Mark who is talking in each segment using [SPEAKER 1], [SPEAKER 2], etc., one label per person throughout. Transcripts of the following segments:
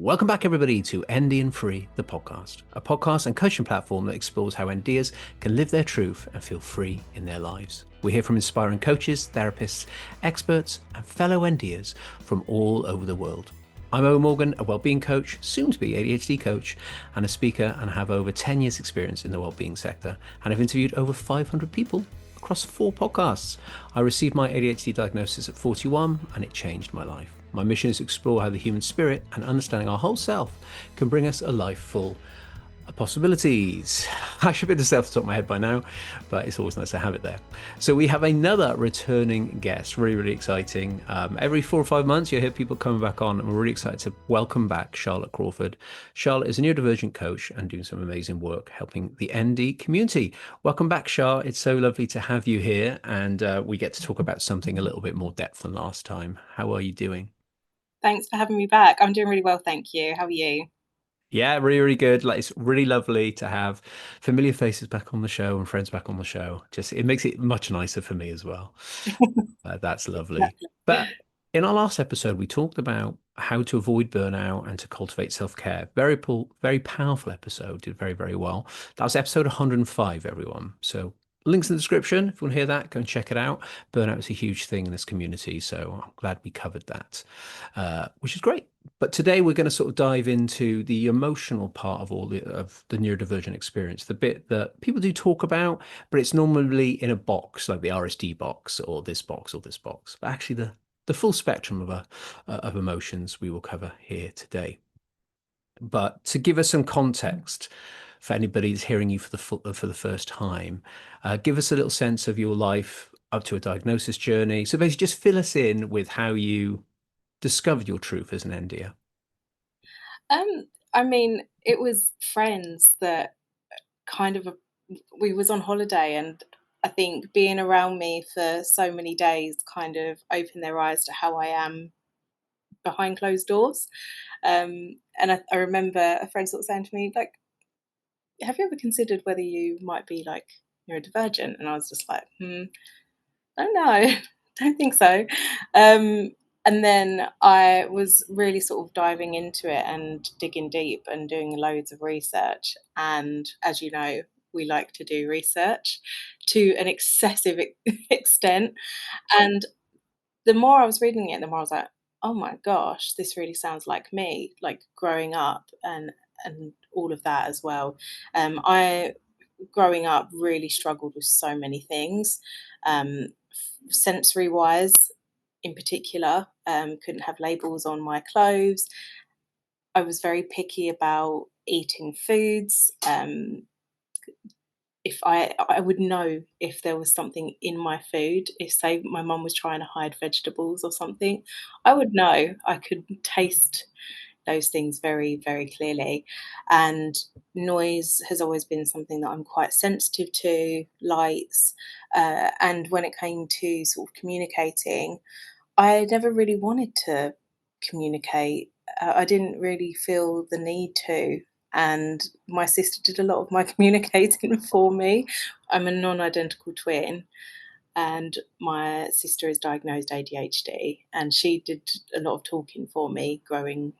[SPEAKER 1] Welcome back, everybody, to ND and Free, the podcast, a podcast and coaching platform that explores how NDers can live their truth and feel free in their lives. We hear from inspiring coaches, therapists, experts, and fellow NDers from all over the world. I'm Owen Morgan, a wellbeing coach, soon to be ADHD coach, and a speaker, and I have over 10 years experience in the wellbeing sector, and I've interviewed over 500 people across 4 podcasts. I received my ADHD diagnosis at 41, and it changed my life. My mission is to explore how the human spirit and understanding our whole self can bring us a life full of possibilities. I should be able to say off the top of my head by now, but it's always nice to have it there. So we have another returning guest, really exciting. Every 4 or 5 months, you hear people coming back on, and we're really excited to welcome back Charlotte Crawford. Charlotte is a neurodivergent coach and doing some amazing work helping the ND community. Welcome back, Char. It's so lovely to have you here, and we get to talk about something a little bit more depth than last time. How are you doing?
[SPEAKER 2] Thanks for having me back. I'm doing really well, thank you. How are you?
[SPEAKER 1] Yeah, really good. Like, it's really lovely to have familiar faces back on the show and friends back on the show. Just it makes it much nicer for me as well. That's lovely.
[SPEAKER 2] Exactly.
[SPEAKER 1] But in our last episode, we talked about how to avoid burnout and to cultivate self-care. Very powerful episode. Did very well. That was episode 105, everyone. So links in the description. If you want to hear that, go and check it out. Burnout is a huge thing in this community, so I'm glad we covered that, which is great. But today we're going to sort of dive into the emotional part of of the neurodivergent experience, the bit that people do talk about, but it's normally in a box like the RSD box or this box or this box. But actually, the full spectrum of emotions we will cover here today. But to give us some context for anybody that's hearing you for the first time, give us a little sense of your life up to a diagnosis journey. So basically, just fill us in with how you discovered your truth as an NDer.
[SPEAKER 2] I mean, it was friends that kind of we was on holiday, and I think being around me for so many days kind of opened their eyes to how I am behind closed doors. And I remember a friend sort of saying to me, like, "Have you ever considered whether you might be like neurodivergent?" And I was just like, "I don't know, don't think so." And then I was really sort of diving into it and digging deep and doing loads of research. And as you know, we like to do research to an excessive extent. And the more I was reading it, the more I was like, oh my gosh, this really sounds like me, like growing up and all of that as well. I growing up really struggled with so many things. Sensory wise, in particular, couldn't have labels on my clothes. I was very picky about eating foods. If I would know if there was something in my food, if say my mum was trying to hide vegetables or something, I would know. I could taste those things very clearly. And noise has always been something that I'm quite sensitive to, lights. And when it came to sort of communicating, I never really wanted to communicate. I didn't really feel the need to. And my sister did a lot of my communicating for me. I'm a non identical twin, and my sister is diagnosed ADHD, and she did a lot of talking for me growing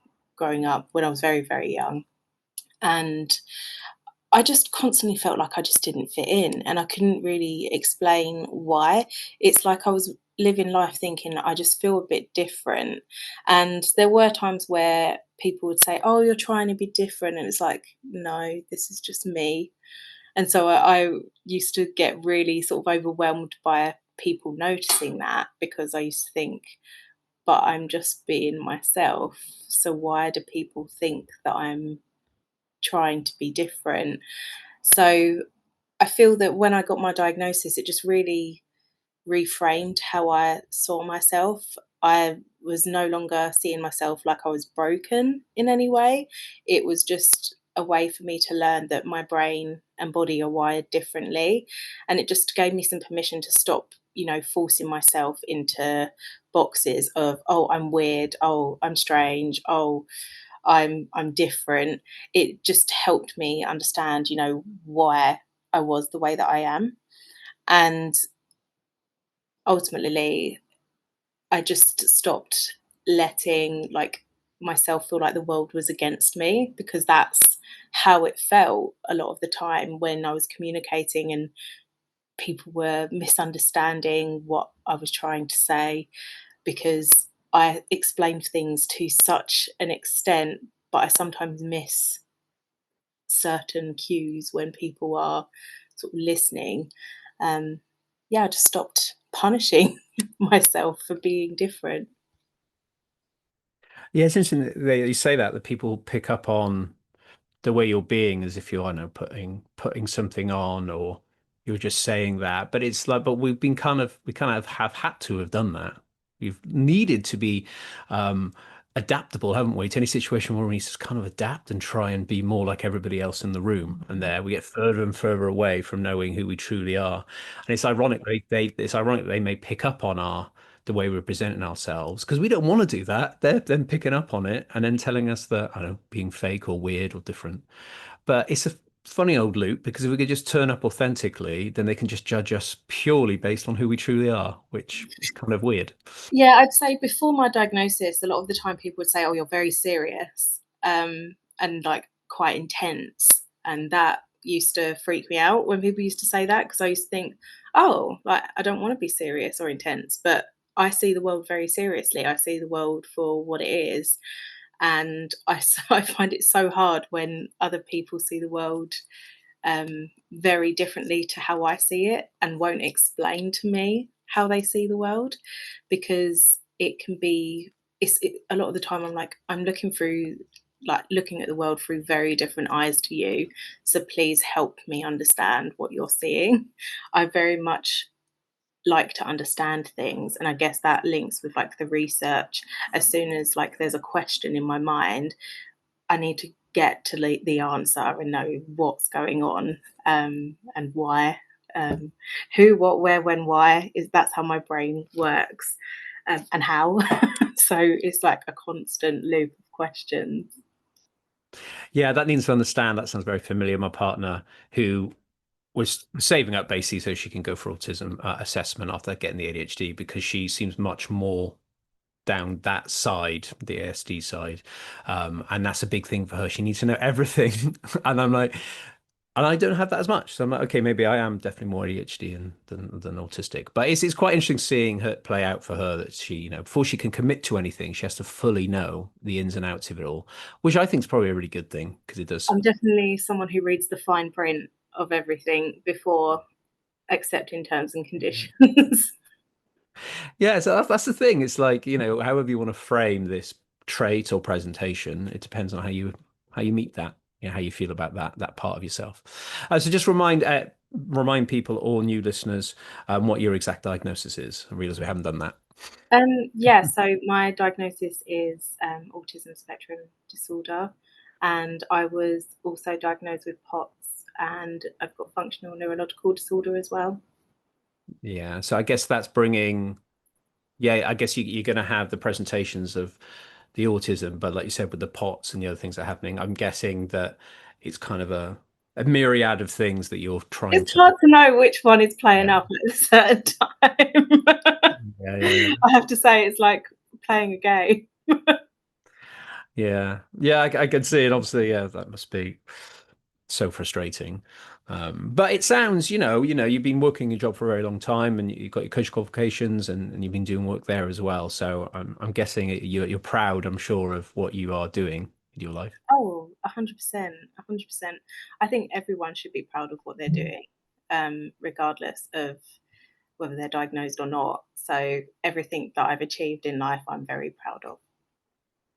[SPEAKER 2] up when I was very young. And I just constantly felt like I just didn't fit in, and I couldn't really explain why. It's like I was living life thinking I just feel a bit different. And there were times where people would say, "Oh, you're trying to be different." And it's like, no, this is just me. And so I used to get really sort of overwhelmed by people noticing that, because I used to think, but I'm just being myself. So why do people think that I'm trying to be different? So I feel that when I got my diagnosis, it just really reframed how I saw myself. I was no longer seeing myself like I was broken in any way. It was just a way for me to learn that my brain and body are wired differently. And it just gave me some permission to stop, forcing myself into boxes of, oh, I'm weird, oh, I'm strange, oh, I'm different. It just helped me understand, why I was the way that I am. And ultimately, I just stopped letting like myself feel like the world was against me, because that's how it felt a lot of the time when I was communicating, and people were misunderstanding what I was trying to say, because I explained things to such an extent, but I sometimes miss certain cues when people are sort of listening. Um, yeah, I just stopped punishing myself for being different.
[SPEAKER 1] Yeah, it's interesting that you say that people pick up on the way you're being as if you're, I don't know, putting something on, or you're just saying that. But it's like, but we kind of have had to have done that. We've needed to be um, adaptable, haven't we, to any situation where we need to kind of adapt and try and be more like everybody else in the room. And there we get further and further away from knowing who we truly are. And it's ironic that they may pick up on our the way we're presenting ourselves because we don't want to do that. They're then picking up on it and then telling us that, I don't know, being fake or weird or different. But it's a funny old loop because if we could just turn up authentically, then they can just judge us purely based on who we truly are, which is kind of weird.
[SPEAKER 2] Yeah, I'd say before my diagnosis, a lot of the time people would say, "Oh, you're very serious," and like quite intense, and that used to freak me out when people used to say that, because I used to think, "Oh, like I don't want to be serious or intense," but I see the world very seriously. I see the world for what it is, and I find it so hard when other people see the world very differently to how I see it, and won't explain to me how they see the world, because it can be, a lot of the time I'm like, I'm looking at the world through very different eyes to you, so please help me understand what you're seeing. I very much like to understand things, and I guess that links with like the research. As soon as like there's a question in my mind, I need to get to the answer and know what's going on, and why, um, who, what, where, when, why. Is That's how my brain works, and how. So it's like a constant loop of questions.
[SPEAKER 1] Yeah, that needs to understand. That sounds very familiar. My partner, who was saving up basically so she can go for autism assessment after getting the ADHD because she seems much more down that side, the ASD side. And that's a big thing for her. She needs to know everything. And I'm like, and I don't have that as much. So I'm like, okay, maybe I am definitely more ADHD than autistic. But it's quite interesting seeing her play out for her that she, before she can commit to anything, she has to fully know the ins and outs of it all, which I think is probably a really good thing because it does.
[SPEAKER 2] I'm definitely someone who reads the fine print of everything before accepting terms and conditions.
[SPEAKER 1] Yeah, so that's the thing. It's like, however you want to frame this trait or presentation, it depends on how you meet that, how you feel about that part of yourself. So just remind people, all new listeners, what your exact diagnosis is. I realize we haven't done that.
[SPEAKER 2] Yeah, so my diagnosis is autism spectrum disorder, and I was also diagnosed with POTS, and I've got functional neurological disorder as well.
[SPEAKER 1] Yeah, so I guess that's bringing, yeah, I guess you're going to have the presentations of the autism, but like you said, with the POTS and the other things that are happening, I'm guessing that it's kind of a myriad of things that you're trying
[SPEAKER 2] It's
[SPEAKER 1] to.
[SPEAKER 2] hard to know which one is playing
[SPEAKER 1] Yeah,
[SPEAKER 2] up at a certain time.
[SPEAKER 1] yeah, yeah.
[SPEAKER 2] I have to say, it's like playing a game.
[SPEAKER 1] Yeah, yeah, I can see it. Obviously, yeah, that must be so frustrating. But it sounds, you've been working your job for a very long time, and you've got your coach qualifications, and you've been doing work there as well. So I'm guessing you're proud, I'm sure, of what you are doing in your life.
[SPEAKER 2] Oh, 100%, 100%. I think everyone should be proud of what they're doing, regardless of whether they're diagnosed or not. So everything that I've achieved in life, I'm very proud of.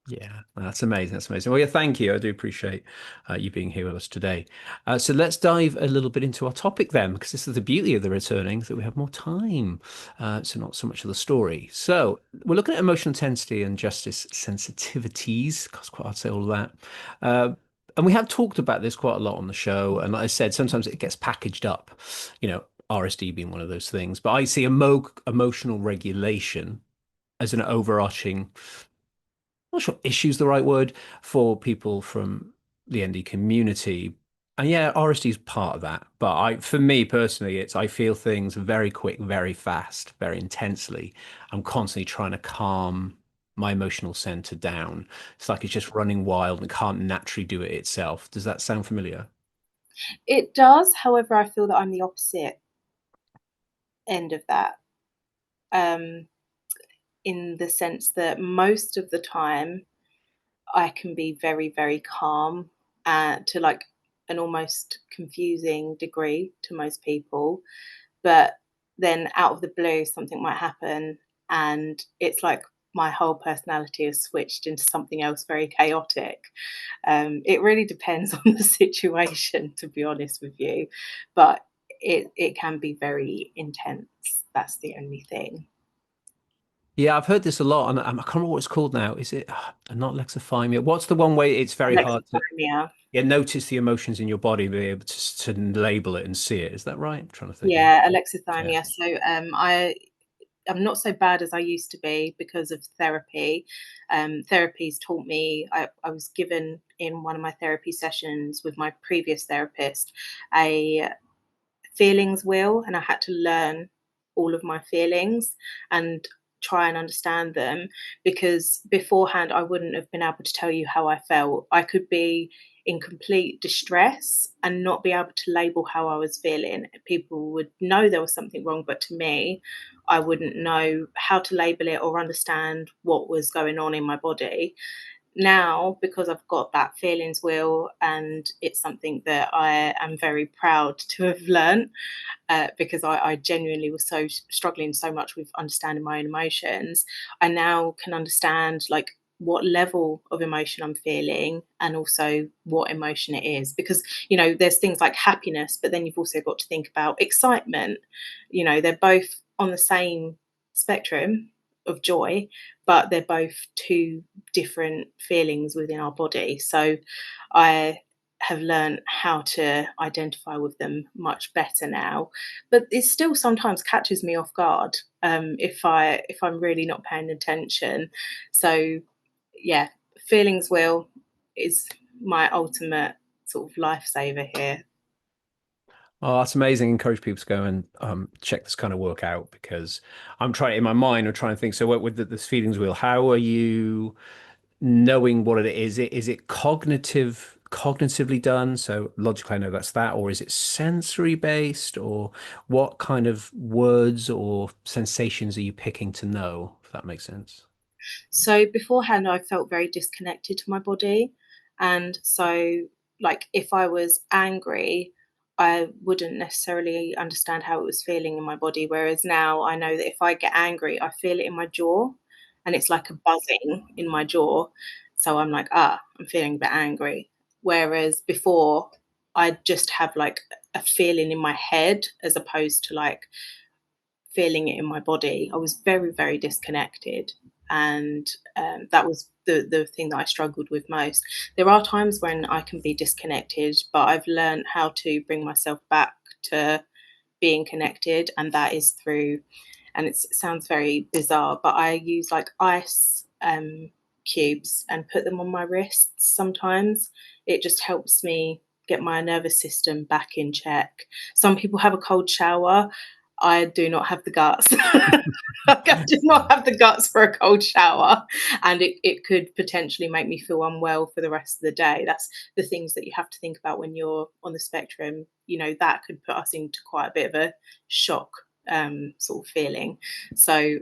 [SPEAKER 1] Yeah, that's amazing. That's amazing. Well, yeah, thank you. I do appreciate you being here with us today. So let's dive a little bit into our topic then, because this is the beauty of the returning, that we have more time. So not so much of the story. So we're looking at emotional intensity and justice sensitivities. It's quite hard to say all of that. And we have talked about this quite a lot on the show. And like I said, sometimes it gets packaged up, RSD being one of those things. But I see emotional regulation as an overarching, not sure issue's the right word, for people from the ND community. And yeah, RSD is part of that. But for me personally, I feel things very quick, very fast, very intensely. I'm constantly trying to calm. my emotional center down. It's like it's just running wild and can't naturally do it itself. Does that sound familiar?
[SPEAKER 2] It does. However, I feel that I'm the opposite end of that, um, in the sense that most of the time I can be very, very calm, to like an almost confusing degree to most people. But then out of the blue, something might happen, and it's like my whole personality has switched into something else very chaotic. It really depends on the situation, to be honest with you, but it can be very intense. That's the only thing.
[SPEAKER 1] Yeah, I've heard this a lot, and I can't remember what it's called now. Is it not lexithymia? What's the one way it's very hard to
[SPEAKER 2] Alexithymia.
[SPEAKER 1] notice the emotions in your body, be able to label it and see it? Is that right? I'm trying to think.
[SPEAKER 2] Yeah,
[SPEAKER 1] Yeah.
[SPEAKER 2] alexithymia. So I'm not so bad as I used to be because of therapy. Therapy's taught me. I was given in one of my therapy sessions with my previous therapist a feelings wheel, and I had to learn all of my feelings and try and understand them, because beforehand I wouldn't have been able to tell you how I felt. I could be in complete distress and not be able to label how I was feeling. People would know there was something wrong, but to me, I wouldn't know how to label it or understand what was going on in my body. Now, because I've got that feelings wheel, and it's something that I am very proud to have learned, because I genuinely was so struggling so much with understanding my own emotions. I now can understand like what level of emotion I'm feeling and also what emotion it is, because there's things like happiness, but then you've also got to think about excitement. They're both on the same spectrum of joy, but they're both two different feelings within our body. So I have learned how to identify with them much better now, but it still sometimes catches me off guard, if I'm really not paying attention. So yeah, feelings will is my ultimate sort of lifesaver here.
[SPEAKER 1] Oh, that's amazing. Encourage people to go and check this kind of work out, because I'm trying in my mind. I'm trying to think. So, what with this feelings wheel? How are you knowing what it is? Is it cognitively done? So logically, I know that's that, or is it sensory based, or what kind of words or sensations are you picking to know? If that makes sense.
[SPEAKER 2] So beforehand, I felt very disconnected to my body. And so, like, if I was angry, I wouldn't necessarily understand how it was feeling in my body. Whereas now I know that if I get angry, I feel it in my jaw, and it's like a buzzing in my jaw. So I'm like, I'm feeling a bit angry. Whereas before, I'd just have like a feeling in my head as opposed to like feeling it in my body. I was very, very disconnected. And that was the thing that I struggled with most. There are times when I can be disconnected, but I've learned how to bring myself back to being connected. And that is through, and it sounds very bizarre, but I use like ice cubes and put them on my wrists sometimes. It just helps me get my nervous system back in check. Some people have a cold shower. I do not have the guts. I do not have the guts for a cold shower, and it could potentially make me feel unwell for the rest of the day. That's the things that you have to think about when you're on the spectrum. That could put us into quite a bit of a shock sort of feeling. So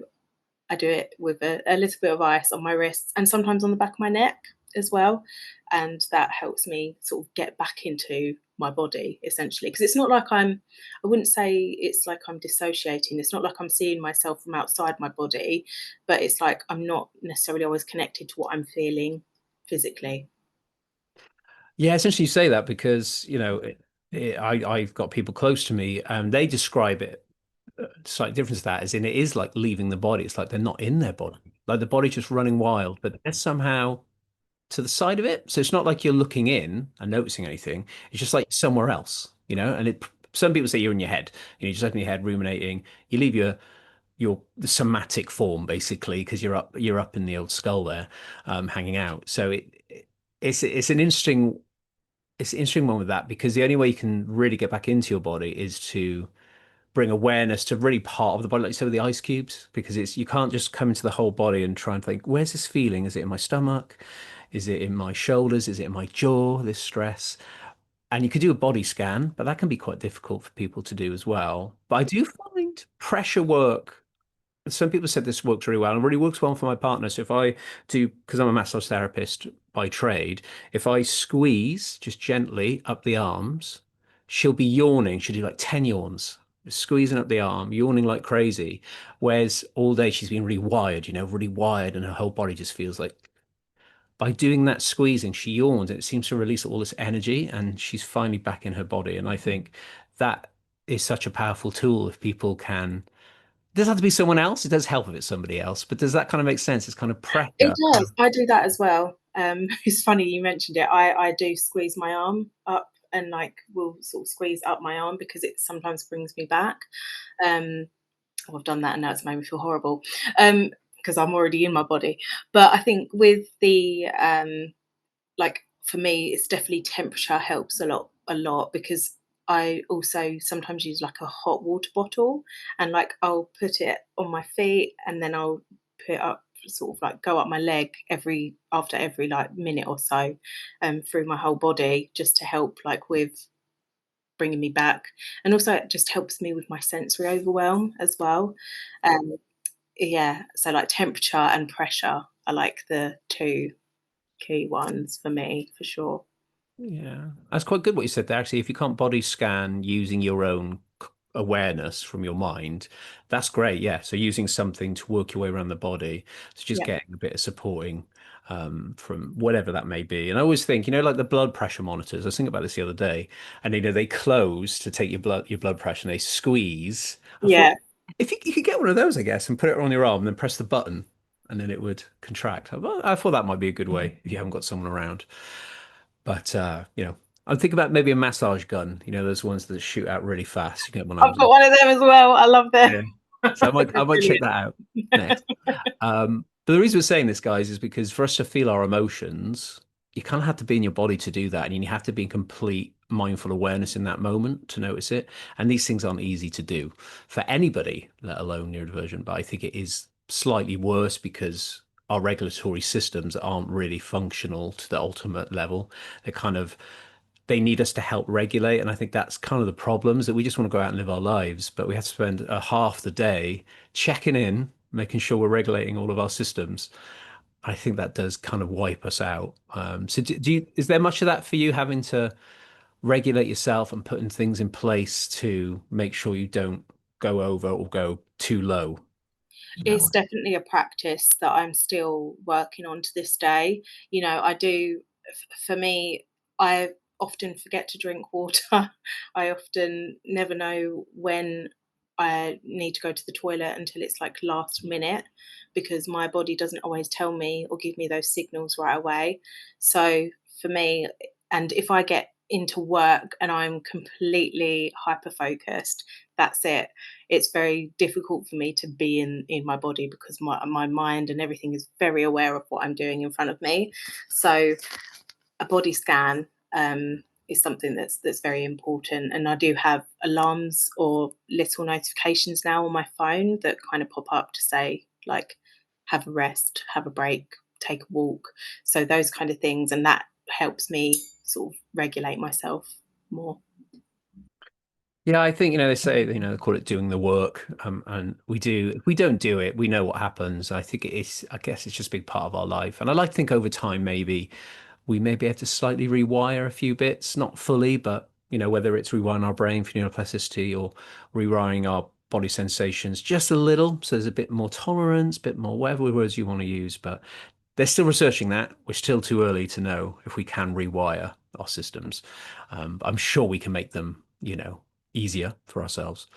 [SPEAKER 2] I do it with a little bit of ice on my wrists and sometimes on the back of my neck as well. And that helps me sort of get back into my body essentially. Because it's not like I wouldn't say it's like I'm dissociating. It's not like I'm seeing myself from outside my body, but it's like I'm not necessarily always connected to what I'm feeling physically.
[SPEAKER 1] Yeah, essentially you say that because, I've got people close to me and they describe it slight difference to that, as in it is like leaving the body. It's like they're not in their body. Like the body's just running wild, but they're somehow to the side of it. So it's not like you're looking in and noticing anything. It's just like somewhere else, and some people say you're in your head. You just open your head, ruminating. You leave your the somatic form basically because you're up in the old skull there, hanging out. So it's an interesting one with that, because the only way you can really get back into your body is to bring awareness to really part of the body, like you said with the ice cubes, because it's you can't just come into the whole body and try and think, where's this feeling? Is it in my stomach? Is it in my shoulders? Is it in my jaw, this stress? And you could do a body scan, but that can be quite difficult for people to do as well. But I do find pressure work. Some people said this works really well and really works well for my partner. So if I do, because I'm a massage therapist by trade, if I squeeze just gently up the arms, she'll be yawning. She'll do like 10 yawns, squeezing up the arm, yawning like crazy. Whereas all day she's been really wired, really wired, and her whole body just feels like by doing that squeezing, she yawns. It seems to release all this energy and she's finally back in her body. And I think that is such a powerful tool if people can. It doesn't have to be someone else. It does help if it's somebody else, but does that kind of make sense? It's kind of
[SPEAKER 2] It
[SPEAKER 1] pressure.
[SPEAKER 2] does. I do that as well. It's funny you mentioned it. I do squeeze my arm up and like will sort of squeeze up my arm because it sometimes brings me back. Um, oh, I've done that and now it's made me feel horrible because I'm already in my body. But I think with the like for me, it's definitely temperature helps a lot because I also sometimes use like a hot water bottle and like I'll put it on my feet and then I'll put it up sort of like go up my leg after every like minute or so through my whole body just to help like with bringing me back and also it just helps me with my sensory overwhelm as well. um yeah, so like temperature and pressure are like the two key ones for me for sure.
[SPEAKER 1] Yeah, that's quite good what you said there. Actually, if you can't body scan using your own awareness from your mind, that's great. Yeah. So using something to work your way around the body, so just
[SPEAKER 2] Yeah.
[SPEAKER 1] getting a bit of supporting from whatever that may be. And I always think, like the blood pressure monitors. I was thinking about this the other day, and they close to take your blood pressure, and they squeeze. I thought
[SPEAKER 2] Yeah.
[SPEAKER 1] if you could get one of those, I guess, and put it on your arm, and then press the button, and then it would contract. I thought that might be a good way if you haven't got someone around. But I'm thinking about maybe a massage gun. Those ones that shoot out really fast. You can get one of
[SPEAKER 2] I've
[SPEAKER 1] those.
[SPEAKER 2] got one of them as well. I love them.
[SPEAKER 1] Yeah. So I
[SPEAKER 2] They're
[SPEAKER 1] might check
[SPEAKER 2] brilliant.
[SPEAKER 1] that out next. But the reason we're saying this, guys, is because for us to feel our emotions, you kind of have to be in your body to do that, and you have to be in complete mindful awareness in that moment to notice it. And these things aren't easy to do for anybody, let alone neurodivergent. But I think it is slightly worse because our regulatory systems aren't really functional to the ultimate level. They're kind of they need us to help regulate. And I think that's kind of the problem is that we just want to go out and live our lives, but we have to spend a half the day checking in, making sure we're regulating all of our systems. I think that does kind of wipe us out. So is there much of that for you having to regulate yourself and putting things in place to make sure you don't go over or go too low in that
[SPEAKER 2] It's
[SPEAKER 1] way?
[SPEAKER 2] definitely a practice that I'm still working on to this day. I do, for me, I often forget to drink water. I often never know when I need to go to the toilet until it's like last minute because my body doesn't always tell me or give me those signals right away. So for me, and if I get into work and I'm completely hyper focused, that's it. It's very difficult for me to be in my body because my mind and everything is very aware of what I'm doing in front of me. So a body scan is something that's very important. And I do have alarms or little notifications now on my phone that kind of pop up to say like have a rest, have a break, take a walk. So those kind of things, and that helps me sort of regulate myself more.
[SPEAKER 1] Yeah, I think, they say, they call it doing the work. And we do, if we don't do it, we know what happens. I think I guess it's just a big part of our life. And I like to think over time, maybe we may be able to slightly rewire a few bits, not fully, but, whether it's rewiring our brain for neuroplasticity or rewiring our body sensations just a little. So there's a bit more tolerance, bit more whatever words you want to use. But they're still researching that. We're still too early to know if we can rewire our systems. I'm sure we can make them, easier for ourselves.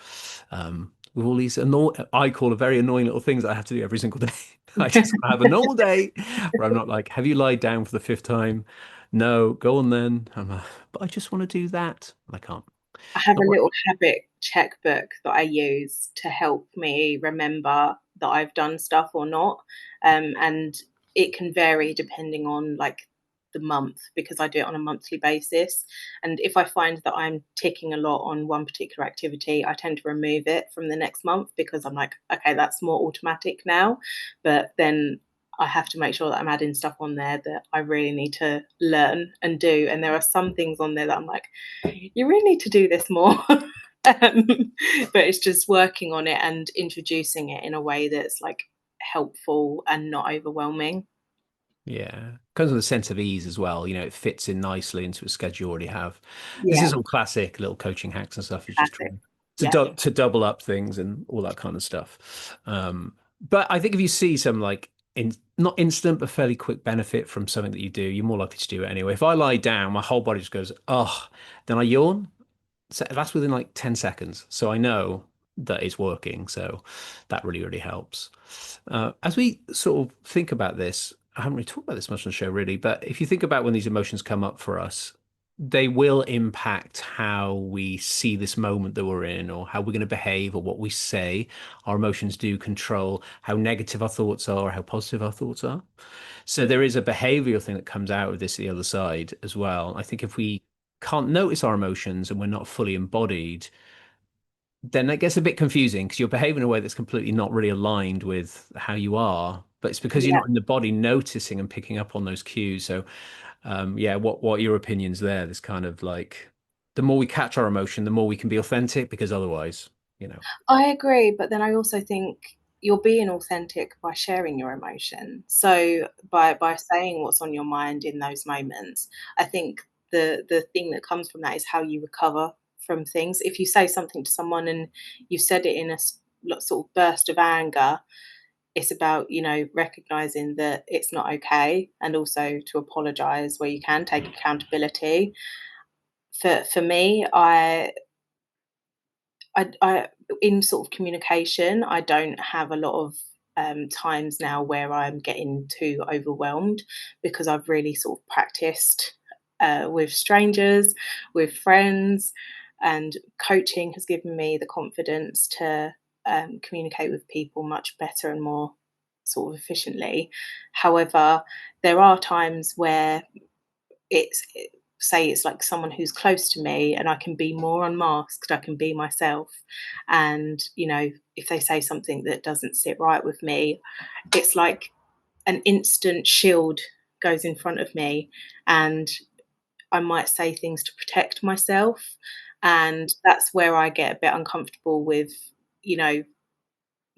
[SPEAKER 1] With all these I call it very annoying little things that I have to do every single day. I just want to have a normal day where I'm not like, have you lied down for the fifth time? No, go on then. But I just want to do that. I can't.
[SPEAKER 2] I have
[SPEAKER 1] Not
[SPEAKER 2] a
[SPEAKER 1] worry.
[SPEAKER 2] little habit checkbook that I use to help me remember that I've done stuff or not. And it can vary depending on like the month, because I do it on a monthly basis. And if I find that I'm ticking a lot on one particular activity, I tend to remove it from the next month, because I'm like, okay, that's more automatic now. But then I have to make sure that I'm adding stuff on there that I really need to learn and do. And there are some things on there that I'm like, you really need to do this more. um, but it's just working on it and introducing it in a way that's like helpful and not overwhelming.
[SPEAKER 1] Yeah. Comes with a sense of ease as well. It fits in nicely into a schedule you already have. This
[SPEAKER 2] Yeah,
[SPEAKER 1] is all classic little coaching hacks and stuff. It's just
[SPEAKER 2] classic.
[SPEAKER 1] trying to,
[SPEAKER 2] Yeah.
[SPEAKER 1] to double up things and all that kind of stuff. But I think if you see some like not instant but fairly quick benefit from something that you do, you're more likely to do it anyway. If I lie down, my whole body just goes, oh, then I yawn. So that's within like 10 seconds. So I know that it's working. So that really, really helps. As we sort of think about this, I haven't really talked about this much on the show, really, but if you think about when these emotions come up for us, they will impact how we see this moment that we're in, or how we're going to behave, or what we say. Our emotions do control how negative our thoughts are, or how positive our thoughts are. So there is a behavioral thing that comes out of this, the other side as well. I think if we can't notice our emotions and we're not fully embodied, then that gets a bit confusing because you're behaving in a way that's completely not really aligned with how you are. But it's because you're
[SPEAKER 2] Yeah.
[SPEAKER 1] not in the body noticing and picking up on those cues. So, yeah, what are your opinions there? This kind of like the more we catch our emotion, the more we can be authentic because otherwise, you know.
[SPEAKER 2] I agree, but then I also think you're being authentic by sharing your emotion. So by saying what's on your mind in those moments, I think the thing that comes from that is how you recover from things. If you say something to someone and you said it in a sort of burst of anger, it's about, recognizing that it's not okay, and also to apologize where you can, take accountability. For me, I in sort of communication, I don't have a lot of times now where I'm getting too overwhelmed, because I've really sort of practiced with strangers, with friends, and coaching has given me the confidence to communicate with people much better and more sort of efficiently. However, there are times where say it's like someone who's close to me, and I can be more unmasked, I can be myself. And, if they say something that doesn't sit right with me, it's like an instant shield goes in front of me, and I might say things to protect myself. And that's where I get a bit uncomfortable with, you know,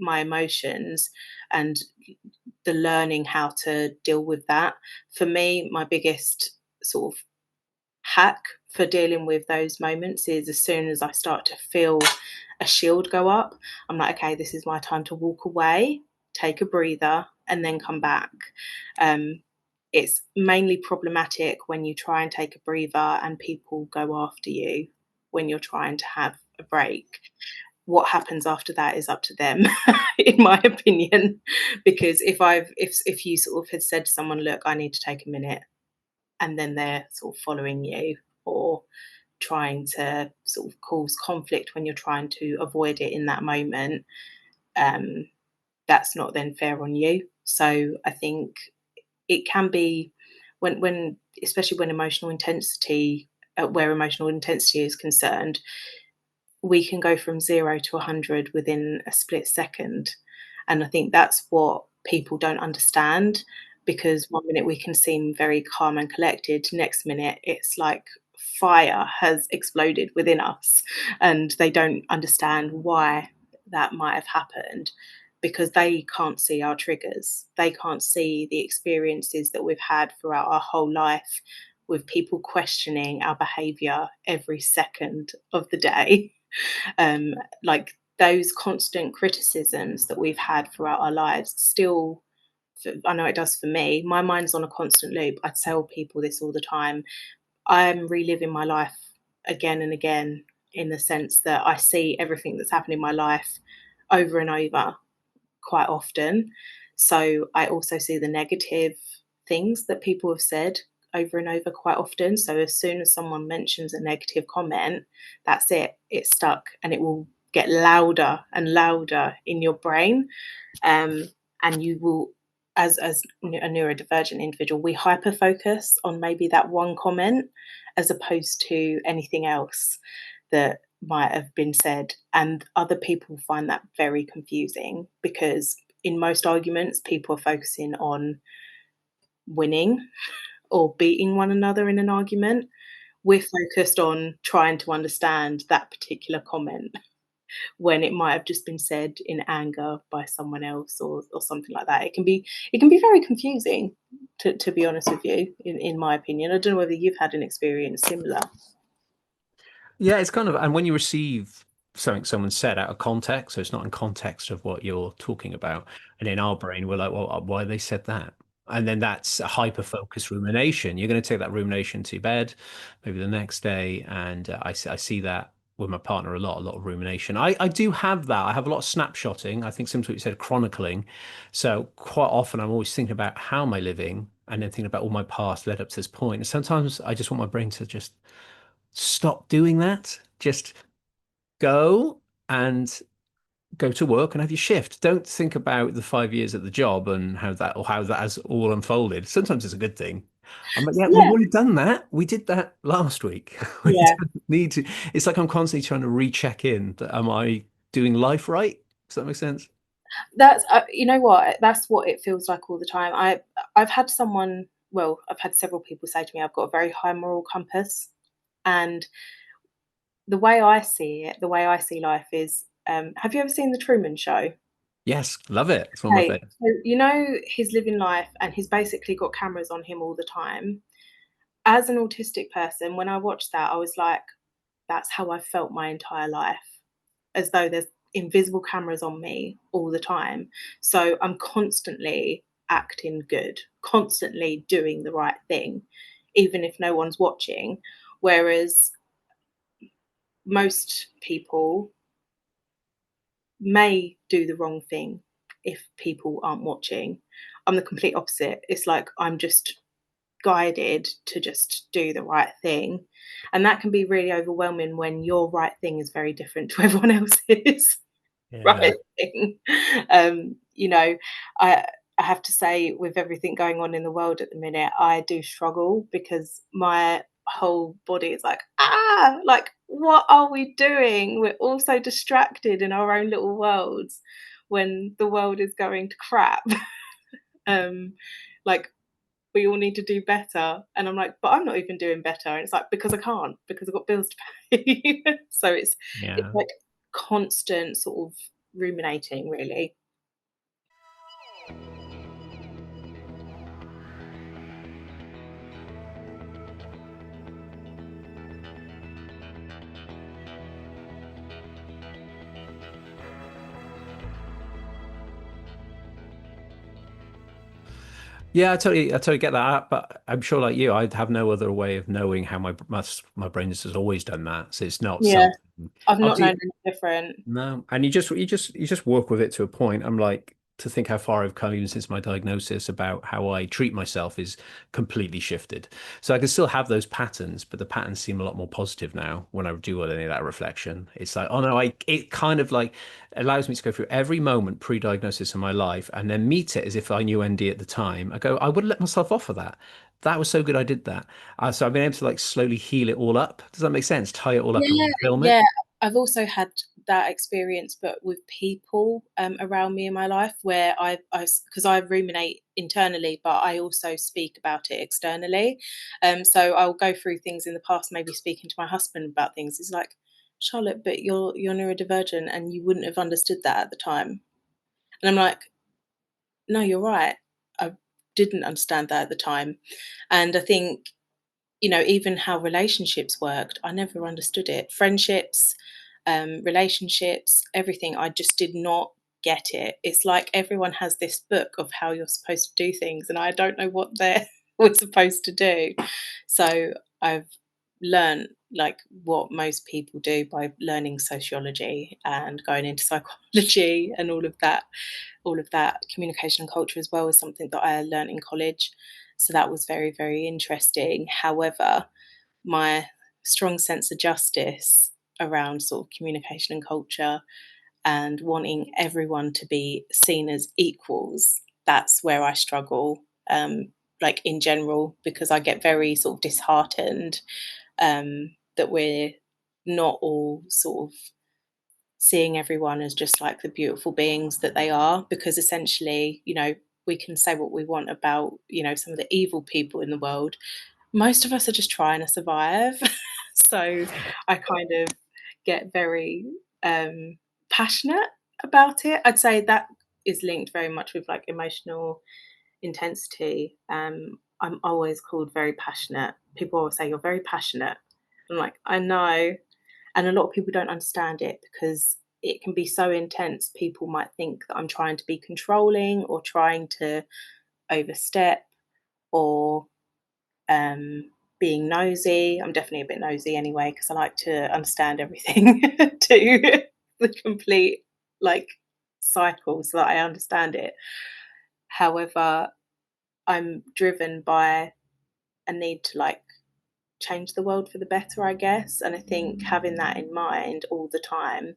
[SPEAKER 2] my emotions, and the learning how to deal with that. For me, my biggest sort of hack for dealing with those moments is, as soon as I start to feel a shield go up, I'm like, okay, this is my time to walk away, take a breather, and then come back. Um, it's mainly problematic when you try and take a breather and people go after you when you're trying to have a break. What happens after that is up to them, in my opinion. Because if you sort of had said to someone, look, I need to take a minute, and then they're sort of following you, or trying to sort of cause conflict when you're trying to avoid it in that moment, um, that's not then fair on you. So I think it can be, when especially when emotional intensity, where emotional intensity is concerned, we can go from 0 to 100 within a split second. And I think that's what people don't understand, because one minute we can seem very calm and collected, next minute it's like fire has exploded within us, and they don't understand why that might have happened, because they can't see our triggers. They can't see the experiences that we've had throughout our whole life, with people questioning our behavior every second of the day. Like those constant criticisms that we've had throughout our lives still, I know it does for me, my mind's on a constant loop. I tell people this all the time. I'm reliving my life again and again, in the sense that I see everything that's happened in my life over and over quite often. So I also see the negative things that people have said over and over quite often. So as soon as someone mentions a negative comment, that's it, it's stuck, and it will get louder and louder in your brain. And you will, as a neurodivergent individual, we hyper focus on maybe that one comment as opposed to anything else that might have been said. And other people find that very confusing because in most arguments, people are focusing on winning or beating one another in an argument. We're focused on trying to understand that particular comment when it might have just been said in anger by someone else or something like that. It can be very confusing to be honest with you, in my opinion. I don't know whether you've had an experience similar.
[SPEAKER 1] Yeah, it's kind of, and when you receive something someone said out of context, so it's not in context of what you're talking about, and in our brain, we're like, well, why they said that? And then that's a hyper-focused rumination. You're going to take that rumination to bed, maybe the next day, and I see that with my partner a lot of rumination. I do have that. I have a lot of snapshotting. I think similar to what you said, chronicling. So quite often I'm always thinking about how am I living, and then thinking about all my past led up to this point. And sometimes I just want my brain to just stop doing that. Just go and go to work and have your shift. Don't think about the 5 years at the job and how that has all unfolded. Sometimes it's a good thing. I'm like, yeah, we've
[SPEAKER 2] Yeah,
[SPEAKER 1] already done that. We did that last week. We
[SPEAKER 2] yeah.
[SPEAKER 1] don't need to. It's like I'm constantly trying to recheck in that am I doing life right? Does that make sense?
[SPEAKER 2] That's you know what? That's what it feels like all the time. I've had someone, well, I've had several people say to me, I've got a very high moral compass, and the way I see it, the way I see life is, have you ever seen The Truman Show?
[SPEAKER 1] Yes, love it. It's one of my
[SPEAKER 2] Okay,
[SPEAKER 1] favorites.
[SPEAKER 2] so you know he's living life and he's basically got cameras on him all the time. As an autistic person, when I watched that, I was like, that's how I felt my entire life, as though there's invisible cameras on me all the time. So I'm constantly acting good, constantly doing the right thing, even if no one's watching. Whereas most people may do the wrong thing if people aren't watching. I'm the complete opposite. It's like I'm just guided to just do the right thing. And that can be really overwhelming when your right thing is very different to everyone else's
[SPEAKER 1] Yeah.
[SPEAKER 2] right thing. You know, I I have to say, with everything going on in the world at the minute, I do struggle because my whole body is like, ah, like what are we doing? We're all so distracted in our own little worlds when the world is going to crap. um, like we all need to do better. And I'm like, but I'm not even doing better. And it's like, because I can't, because I've got bills to pay. So it's
[SPEAKER 1] Yeah.
[SPEAKER 2] like constant sort of ruminating, really.
[SPEAKER 1] Yeah, I totally get that. But I'm sure, like you, I'd have no other way of knowing how my brain has always done that. So it's not
[SPEAKER 2] Yeah,
[SPEAKER 1] something.
[SPEAKER 2] I've not known
[SPEAKER 1] Obviously,
[SPEAKER 2] any different.
[SPEAKER 1] no, and you just work with it to a point. I'm like to think how far I've come even since my diagnosis about how I treat myself is completely shifted. So I can still have those patterns, but the patterns seem a lot more positive now when I do any of that reflection. It's like, oh no, it kind of like allows me to go through every moment pre-diagnosis in my life and then meet it as if I knew ND at the time. I go, I would let myself off of that. That was so good I did that. So I've been able to like slowly heal it all up. Does that make sense? Tie it all up and
[SPEAKER 2] Yeah,
[SPEAKER 1] refilm it.
[SPEAKER 2] yeah. I've also had that experience, but with people around me in my life, where because I ruminate internally, but I also speak about it externally. So I'll go through things in the past, maybe speaking to my husband about things. It's like, Charlotte, but you're neurodivergent, and you wouldn't have understood that at the time. And I'm like, no, you're right. I didn't understand that at the time, and I think even how relationships worked, I never understood it. Friendships, relationships, everything. I just did not get it. It's like everyone has this book of how you're supposed to do things, and I don't know what they're we're supposed to do. So I've learned like what most people do by learning sociology and going into psychology and all of that communication and culture as well is something that I learned in college. So that was very, very interesting. However, my strong sense of justice around sort of communication and culture and wanting everyone to be seen as equals, that's where I struggle, like in general, because I get very sort of disheartened that we're not all sort of seeing everyone as just like the beautiful beings that they are, because essentially, we can say what we want about, some of the evil people in the world. Most of us are just trying to survive. So I kind of get very passionate about it. I'd say that is linked very much with like emotional intensity. I'm always called very passionate. People always say, "You're very passionate." I'm like, I know. And a lot of people don't understand it because it can be so intense. People might think that I'm trying to be controlling or trying to overstep, or being nosy. I'm definitely a bit nosy anyway, because I like to understand everything to the complete like cycle so that I understand it. However, I'm driven by a need to like change the world for the better, I guess. And I think having that in mind all the time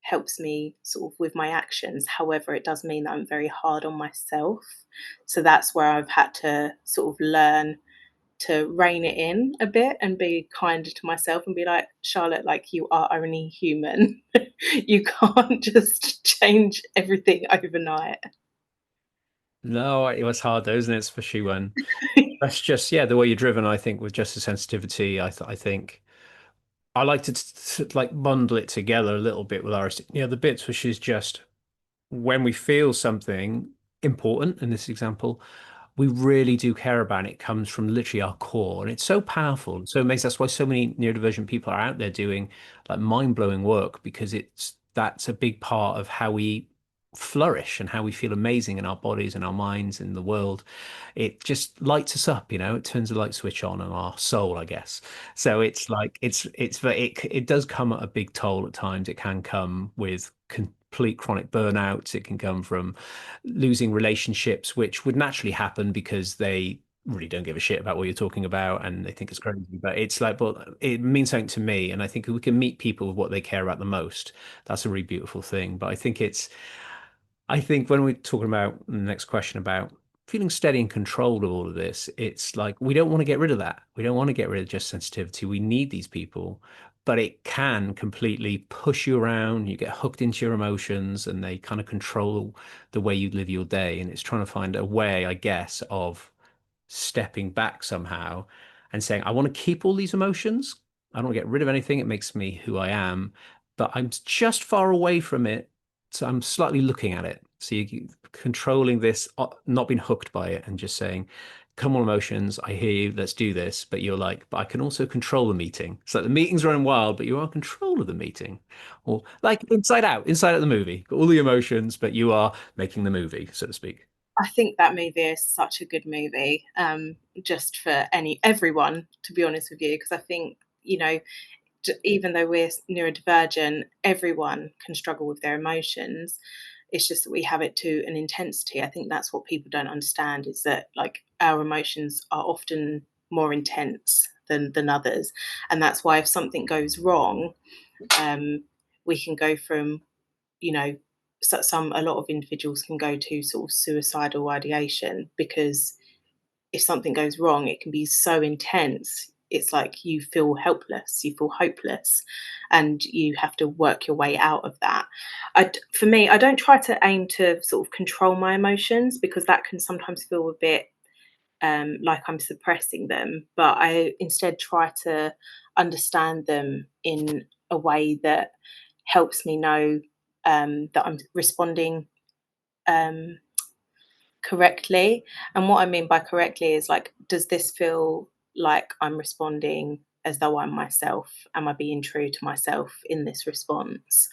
[SPEAKER 2] helps me sort of with my actions. However, it does mean that I'm very hard on myself. So that's where I've had to sort of learn to rein it in a bit and be kinder to myself and be like, Charlotte, like you are only human. You can't just change everything overnight.
[SPEAKER 1] No, it was hard though, isn't it? Especially when that's just, yeah, the way you're driven, I think, with just the sensitivity. I think I like to like bundle it together a little bit with ours. The bits which is just when we feel something important, in this example, we really do care about it. It comes from literally our core, and it's so powerful and so amazing. That's why so many neurodivergent people are out there doing like mind-blowing work, because that's a big part of how we flourish and how we feel amazing in our bodies and our minds in the world. It just lights us up, it turns the light switch on our soul, I guess. So it's like it does come at a big toll at times. It can come with complete chronic burnouts. It can come from losing relationships, which would naturally happen because they really don't give a shit about what you're talking about and they think it's crazy. But it's like, but it means something to me. And I think if we can meet people with what they care about the most, that's a really beautiful thing. But I think when we're talking about the next question about feeling steady and controlled of all of this, it's like we don't want to get rid of that. We don't want to get rid of just sensitivity. We need these people, but it can completely push you around. You get hooked into your emotions and they kind of control the way you live your day. And it's trying to find a way, I guess, of stepping back somehow and saying, I want to keep all these emotions. I don't want to get rid of anything. It makes me who I am, but I'm just far away from it. So I'm slightly looking at it. So you controlling this, not being hooked by it and just saying, come on, emotions, I hear you, let's do this. But you're like, but I can also control the meeting. So the meeting's running wild, but you are in control of the meeting. Or like Inside Out the movie, got all the emotions, but you are making the movie, so to speak.
[SPEAKER 2] I think that movie is such a good movie, just for everyone, to be honest with you, because I think, even though we're neurodivergent, everyone can struggle with their emotions. It's just that we have it to an intensity. I think that's what people don't understand, is that like our emotions are often more intense than others. And that's why if something goes wrong, we can go from, you know, a lot of individuals can go to sort of suicidal ideation, because if something goes wrong, it can be so intense. It's like you feel helpless, you feel hopeless, and you have to work your way out of that. For me, I don't try to aim to sort of control my emotions, because that can sometimes feel a bit like I'm suppressing them. But I instead try to understand them in a way that helps me know that I'm responding um, correctly. And what I mean by correctly is like, does this feel like I'm responding as though I'm myself? Am I being true to myself in this response?